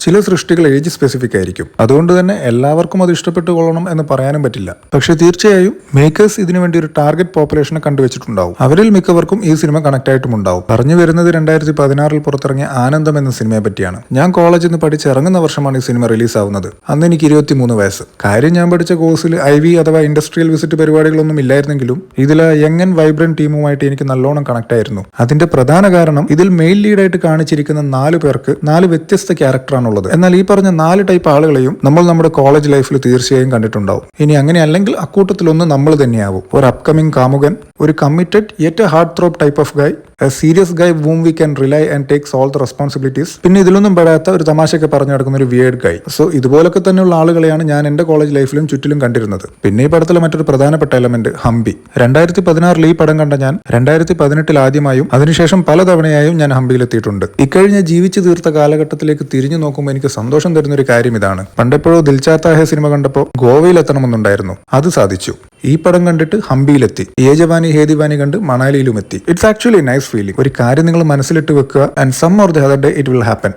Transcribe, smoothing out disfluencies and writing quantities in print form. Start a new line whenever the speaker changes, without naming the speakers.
ചില സൃഷ്ടികൾ age specific ആയിരിക്കും. അതുകൊണ്ട് തന്നെ എല്ലാവർക്കും അത് ഇഷ്ടപ്പെട്ടു കൊള്ളണം എന്ന് പറയാനും പറ്റില്ല. പക്ഷെ തീർച്ചയായും മേക്കേഴ്സ് ഇതിനുവേണ്ടി ഒരു ടാർഗറ്റ് പോപ്പുലേഷനെ കണ്ടുവച്ചിട്ടുണ്ടാവും. അവരിൽ മിക്കവർക്കും ഈ സിനിമ കണക്ട് ആയിട്ടുമുണ്ടാവും. പറഞ്ഞു വരുന്നത് 2016 പുറത്തിറങ്ങിയ ആനന്ദം എന്ന സിനിമയെ പറ്റിയാണ്. ഞാൻ കോളേജിൽ നിന്ന് പഠിച്ചിറങ്ങുന്ന വർഷമാണ് ഈ സിനിമ റിലീസ് ആവുന്നത്. അന്ന് എനിക്ക് 23 വയസ്സ്. കാര്യം ഞാൻ പഠിച്ച കോഴ്സിൽ IV അഥവാ ഇൻഡസ്ട്രിയൽ വിസിറ്റ് പരിപാടികളൊന്നും ഇല്ലായിരുന്നെങ്കിലും ഇതിലെ യങ് ആൻഡ് വൈബ്രന്റ് ടീമുമായിട്ട് എനിക്ക് നല്ലോണം കണക്ട് ആയിരുന്നു. അതിന്റെ പ്രധാന കാരണം ഇതിൽ മെയിൽ ലീഡായിട്ട് കാണിച്ചിരിക്കുന്ന 4 പേർക്ക് 4 വ്യത്യസ്ത ക്യാരക്ടറാണുള്ളത്. എന്നാൽ ഈ പറഞ്ഞ 4 ടൈപ്പ് ആളുകളെയും നമ്മൾ നമ്മുടെ കോളേജ് ലൈഫിൽ തീർച്ചയായും കണ്ടിട്ടുണ്ടാവും. ഇനി അങ്ങനെ അല്ലെങ്കിൽ അക്കൂട്ടത്തിലൊന്ന് നമ്മൾ തന്നെയാവും. ഒരു അപ്കമിംഗ് കാമുകൻ, ഒരു committed yet heartthrob type of guy, a serious guy whom we can rely and takes all the responsibilities. പിന്നെ ഇതിലൊന്നും പെടാത്ത ഒരു തമാശയൊക്കെ പറഞ്ഞു നടക്കുന്ന ഒരു വിയേർഡ് ഗൈ. സോ ഇതുപോലൊക്കെ തന്നെയുള്ള ആളുകളെയാണ് ഞാൻ എന്റെ കോളേജ് ലൈഫിലും ചുറ്റിലും കണ്ടിരുന്നത്. പിന്നെ ഈ പടത്തിലെ മറ്റൊരു പ്രധാനപ്പെട്ട എലമെന്റ് ഹംപി. 2016 ഈ പടം കണ്ട ഞാൻ 2018 ആദ്യമായും അതിനുശേഷം പലതവണയായും ഞാൻ ഹംപിയിലെത്തിയിട്ടുണ്ട്. ഇക്കഴിഞ്ഞ ജീവിച്ചു തീർത്ത കാലഘട്ടത്തിലേക്ക് തിരിഞ്ഞു നോക്കുമ്പോൾ എനിക്ക് സന്തോഷം തരുന്ന ഒരു കാര്യം ഇതാണ്. പണ്ടെപ്പോഴോ ദിൽ ചാത്താ ഹേ സിനിമ കണ്ടപ്പോൾ ഗോവയിൽ എത്തണമെന്നുണ്ടായിരുന്നു. അത് സാധിച്ചു. ഈ പടം കണ്ടിട്ട് ഹംപിയിലെത്തി. യേ ജവാനി ഹേ ദിവാനി കണ്ട് മണാലിയിലും എത്തി. It's actually nice feeling. ഒരു കാര്യം നിങ്ങൾ മനസ്സിലിട്ട് വെക്കുക, and some or the other day it will happen.